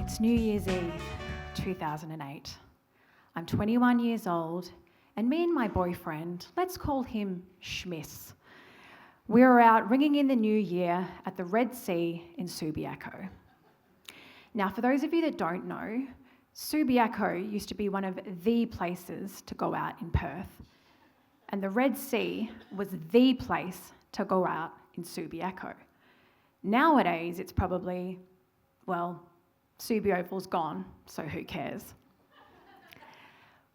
It's New Year's Eve, 2008. I'm 21 years old, and me and my boyfriend, let's call him Schmiss, we were out ringing in the new year at the Red Sea in Subiaco. Now, for those of you that don't know, Subiaco used to be one of the places to go out in Perth, and the Red Sea was the place to go out in Subiaco. Nowadays, it's probably, well, Subioval's gone, so who cares?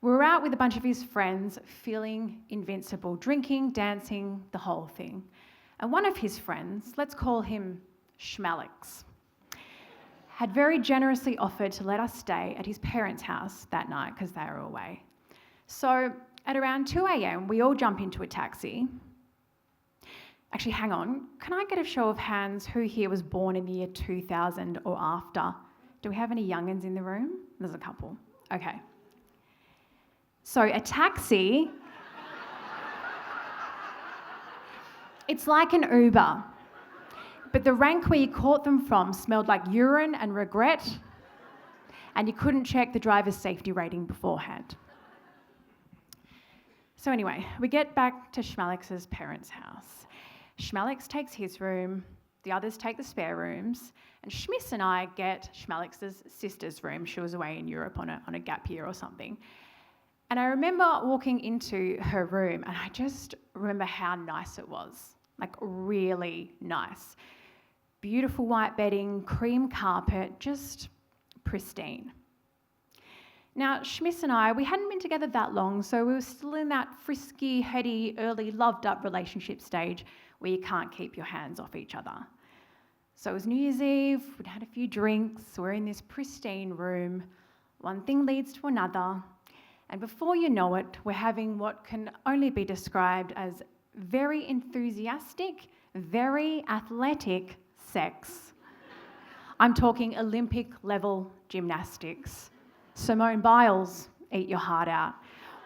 We were out with a bunch of his friends, feeling invincible, drinking, dancing, the whole thing. And one of his friends, let's call him Schmalix, had very generously offered to let us stay at his parents' house that night because they were away. So at around 2 a.m, we all jump into a taxi. Actually, hang on, can I get a show of hands who here was born in the year 2000 or after? Do we have any young'uns in the room? There's a couple. Okay. So a taxi, it's like an Uber, but the rank where you caught them from smelled like urine and regret, and you couldn't check the driver's safety rating beforehand. So anyway, we get back to Schmalix's parents' house. Schmalix takes his room, the others take the spare rooms, and Schmiss and I get Schmalix's sister's room. She was away in Europe on a gap year or something. And I remember walking into her room, and I just remember how nice it was, like really nice. Beautiful white bedding, cream carpet, just pristine. Now, Schmiss and I, we hadn't been together that long, so we were still in that frisky, heady, early loved-up relationship stage where you can't keep your hands off each other. So it was New Year's Eve, we'd had a few drinks, we're in this pristine room, one thing leads to another, and before you know it, we're having what can only be described as very enthusiastic, very athletic sex. I'm talking Olympic-level gymnastics. Simone Biles, eat your heart out.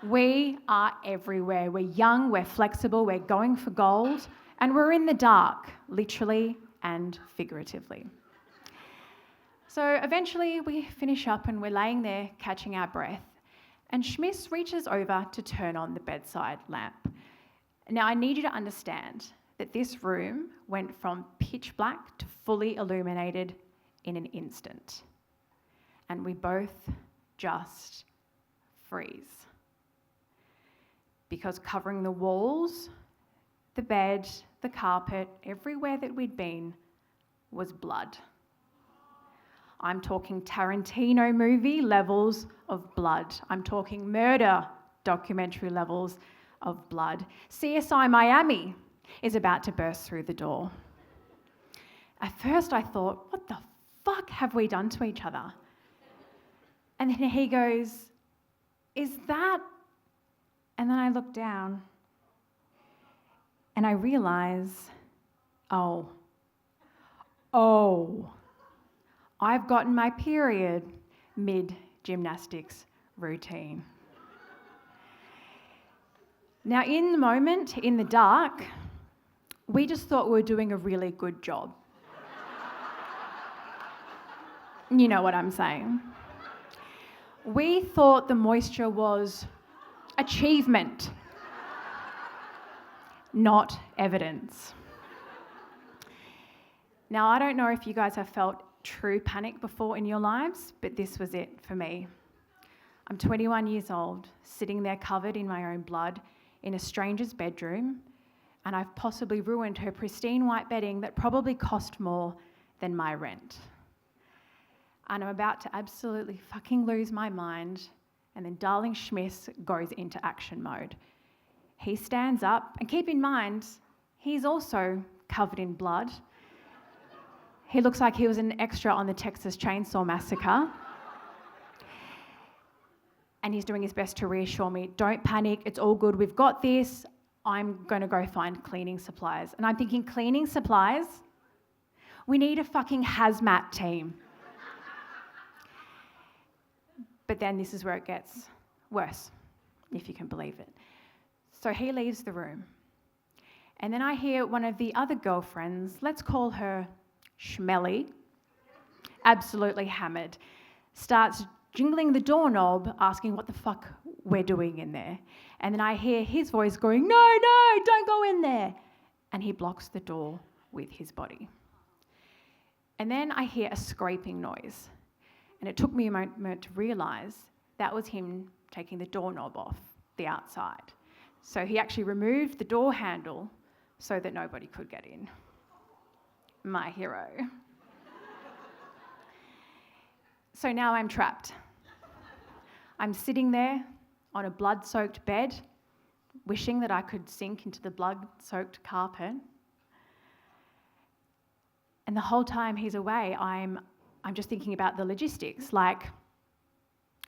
We are everywhere. We're young, we're flexible, we're going for gold, and we're in the dark, literally and figuratively. So eventually we finish up and we're laying there catching our breath, and Schmiss reaches over to turn on the bedside lamp. Now I need you to understand that this room went from pitch black to fully illuminated in an instant. And we both just freeze. Because covering the walls, the bed, the carpet, everywhere that we'd been was blood. I'm talking Tarantino movie levels of blood. I'm talking murder documentary levels of blood. CSI Miami is about to burst through the door. At first I thought, what the fuck have we done to each other? And then he goes, is that? And then I look down and I realise, oh, I've gotten my period mid-gymnastics routine. Now, in the moment, in the dark, we just thought we were doing a really good job. You know what I'm saying. We thought the moisture was achievement, not evidence. Now, I don't know if you guys have felt true panic before in your lives, but this was it for me. I'm 21 years old, sitting there covered in my own blood in a stranger's bedroom, and I've possibly ruined her pristine white bedding that probably cost more than my rent. And I'm about to absolutely fucking lose my mind, and then darling Schmiss goes into action mode. He stands up, and keep in mind, he's also covered in blood. He looks like he was an extra on the Texas Chainsaw Massacre. And he's doing his best to reassure me, don't panic, it's all good, we've got this, I'm going to go find cleaning supplies. And I'm thinking, cleaning supplies? We need a fucking hazmat team. But then this is where it gets worse, if you can believe it. So he leaves the room. And then I hear one of the other girlfriends, let's call her Schmelly, absolutely hammered, starts jingling the doorknob, asking what the fuck we're doing in there. And then I hear his voice going, no, don't go in there. And he blocks the door with his body. And then I hear a scraping noise. And it took me a moment to realise that was him taking the doorknob off the outside. So he actually removed the door handle so that nobody could get in. My hero. So now I'm trapped. I'm sitting there on a blood-soaked bed, wishing that I could sink into the blood-soaked carpet. And the whole time he's away, I'm just thinking about the logistics, like,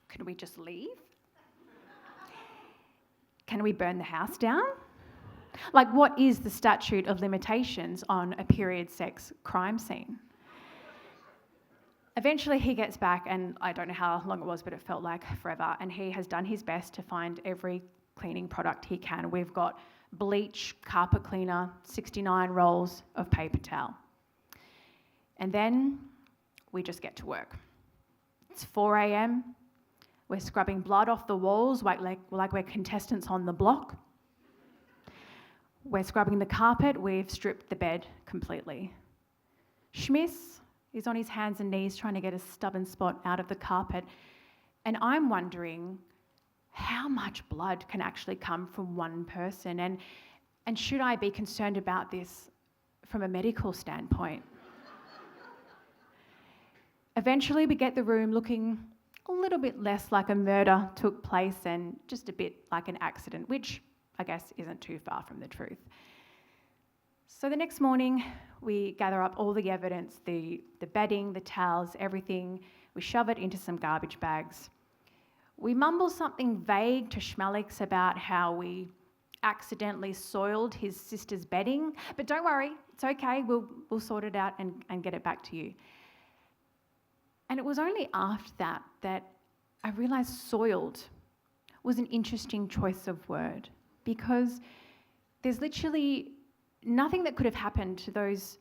can we just leave? Can we burn the house down? Like, what is the statute of limitations on a period sex crime scene? Eventually he gets back, and I don't know how long it was, but it felt like forever, and he has done his best to find every cleaning product he can. We've got bleach, carpet cleaner, 69 rolls of paper towel. And then we just get to work. It's 4 a.m. We're scrubbing blood off the walls like we're contestants on The Block. We're scrubbing the carpet. We've stripped the bed completely. Schmiss is on his hands and knees trying to get a stubborn spot out of the carpet. And I'm wondering how much blood can actually come from one person, and should I be concerned about this from a medical standpoint? Eventually we get the room looking a little bit less like a murder took place and just a bit like an accident, which I guess isn't too far from the truth. So the next morning we gather up all the evidence, the bedding, the towels, everything. We shove it into some garbage bags. We mumble something vague to Schmalix about how we accidentally soiled his sister's bedding, but don't worry, it's okay, we'll sort it out and get it back to you. And it was only after that I realised soiled was an interesting choice of word, because there's literally nothing that could have happened to those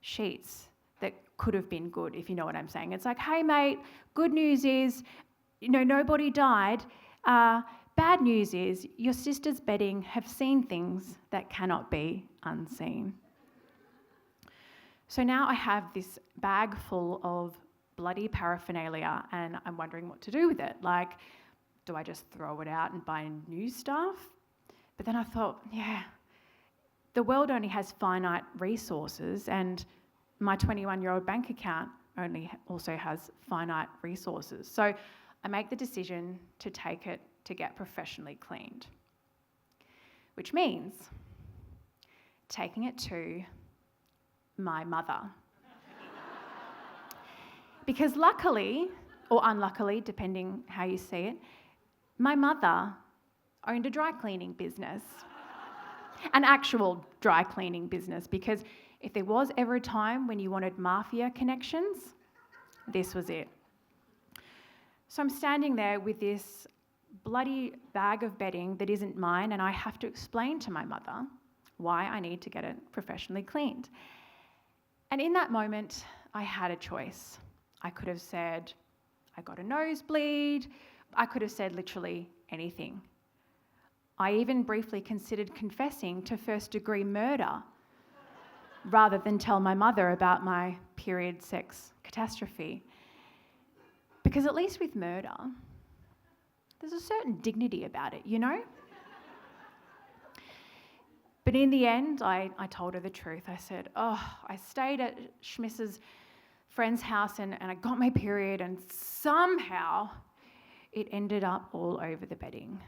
sheets that could have been good, if you know what I'm saying. It's like, hey mate, good news is, nobody died. Bad news is your sister's bedding have seen things that cannot be unseen. So now I have this bag full of bloody paraphernalia and I'm wondering what to do with it. Like, do I just throw it out and buy new stuff? But then I thought, the world only has finite resources, and my 21-year-old bank account also has finite resources. So I make the decision to take it to get professionally cleaned, which means taking it to my mother. Because luckily, or unluckily, depending how you see it, my mother owned a dry cleaning business. An actual dry cleaning business, because if there was ever a time when you wanted mafia connections, this was it. So I'm standing there with this bloody bag of bedding that isn't mine, and I have to explain to my mother why I need to get it professionally cleaned. And in that moment, I had a choice. I could have said, I got a nosebleed. I could have said literally anything. I even briefly considered confessing to first-degree murder rather than tell my mother about my period sex catastrophe. Because at least with murder, there's a certain dignity about it, But in the end, I told her the truth. I said, I stayed at Schmiss's friend's house and I got my period, and somehow it ended up all over the bedding.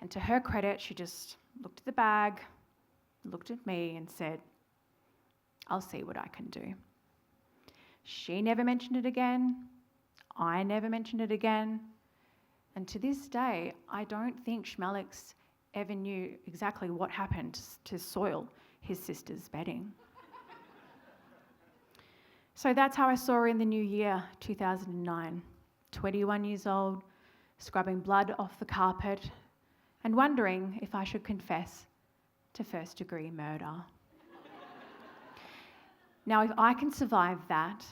And to her credit, she just looked at the bag, looked at me and said, I'll see what I can do. She never mentioned it again. I never mentioned it again. And to this day, I don't think Schmalix ever knew exactly what happened to soil his sister's bedding. So that's how I saw her in the new year, 2009. 21 years old, scrubbing blood off the carpet and wondering if I should confess to first-degree murder. Now, if I can survive that,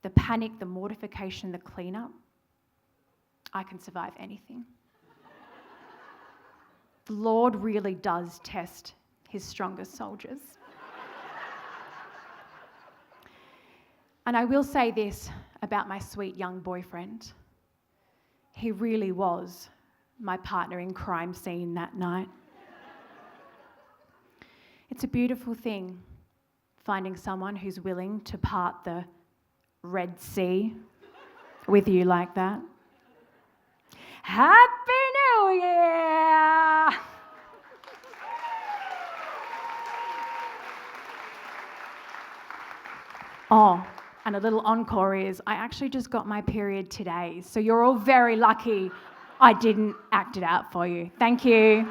the panic, the mortification, the cleanup, I can survive anything. The Lord really does test his strongest soldiers. And I will say this about my sweet young boyfriend. He really was my partner in crime scene that night. It's a beautiful thing, finding someone who's willing to part the Red Sea with you like that. Happy New Year! Oh, and a little encore is, I actually just got my period today, so you're all very lucky I didn't act it out for you. Thank you.